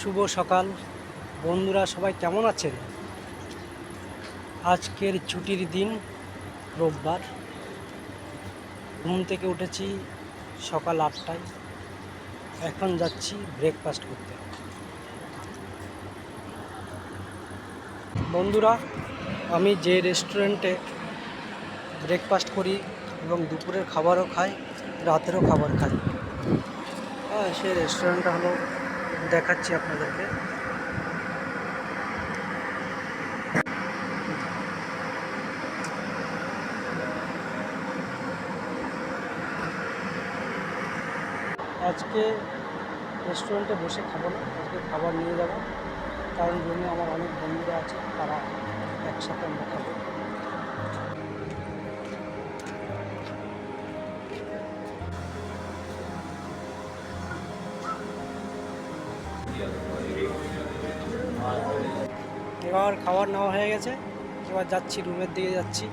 শুভ সকাল বন্ধুরা, সবাই কেমন আছেন? আজকের ছুটির দিন, রোববার। ঘুম থেকে উঠেছি সকাল 8টায়। এখন যাচ্ছি ব্রেকফাস্ট করতে। বন্ধুরা, আমি যে রেস্টুরেন্টে ব্রেকফাস্ট করি এবং দুপুরের খাবারও খাই, রাতেরও খাবার খাই, সেই রেস্টুরেন্টটা হলো, দেখাচ্ছি আপনাদেরকে। আজকে রেস্টুরেন্টে বসে খাবো না, আজকে খাবার নিয়ে যাব, কারণ রুমে আমার অনেক বন্ধুরা আছে, তারা একসাথে আমরা খাবো। এবার খাবার নেওয়া হয়ে গেছে, এবার যাচ্ছি, রুমের দিকে যাচ্ছি।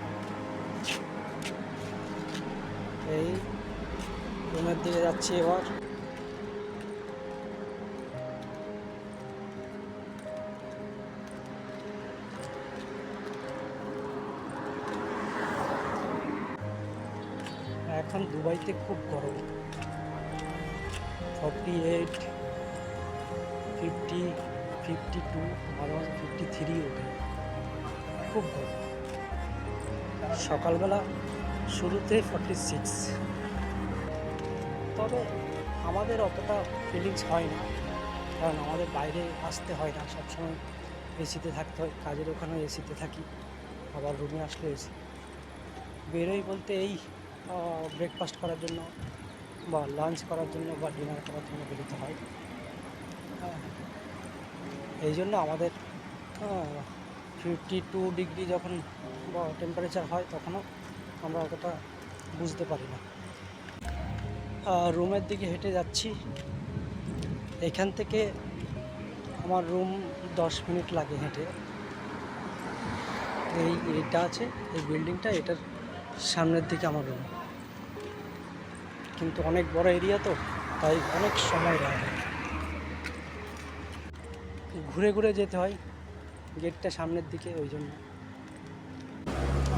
এই রুমের দিকে যাচ্ছি এবার। এখন দুবাইতে খুব গরম, 48, 50, 52, মাঝে মাঝে 53 ওঠে। খুব গরম। সকালবেলা শুরুতে 46। তবে আমাদের অতটা ফিলিংস হয় না, কারণ আমাদের বাইরে আসতে হয় না, সবসময় এসিতে থাকতে হয়। কাজের ওখানেও এসিতে থাকি, আবার রুমে আসলে এসি। বেরোই বলতে এই ব্রেকফাস্ট করার জন্য বা লাঞ্চ করার জন্য বা ডিনার করার জন্য বেরোতে হয়। এই জন্য আমাদের 52 ডিগ্রি যখন টেম্পারেচার হয়, তখনও আমরা অতটা বুঝতে পারি না। রুমের দিকে হেঁটে যাচ্ছি। এখান থেকে আমার রুম 10 মিনিট লাগে হেঁটে। এইটা আছে, এই বিল্ডিংটা, এটার সামনের দিকে আমার রুম, কিন্তু অনেক বড় এরিয়া তো, তাই অনেক সময় লাগে। ঘুরে ঘুরে যেতে হয়, গেটটা সামনের দিকে, ওই জন্য।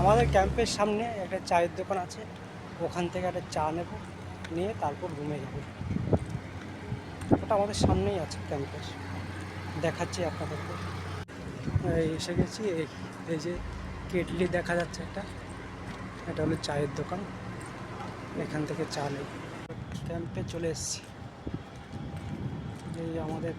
আমাদের ক্যাম্পের সামনে একটা চায়ের দোকান আছে, ওখান থেকে একটা চা নেব, নিয়ে তারপর রুমে যাব। ওটা আমাদের সামনেই আছে ক্যাম্পের, দেখাচ্ছি আপনাদেরকে। এসে গেছি। এই যে কেটলি দেখা যাচ্ছে একটা, এটা হলো চায়ের দোকান, এখান থেকে চা নেব। ক্যাম্পে চলে এসেছি। এই আমাদের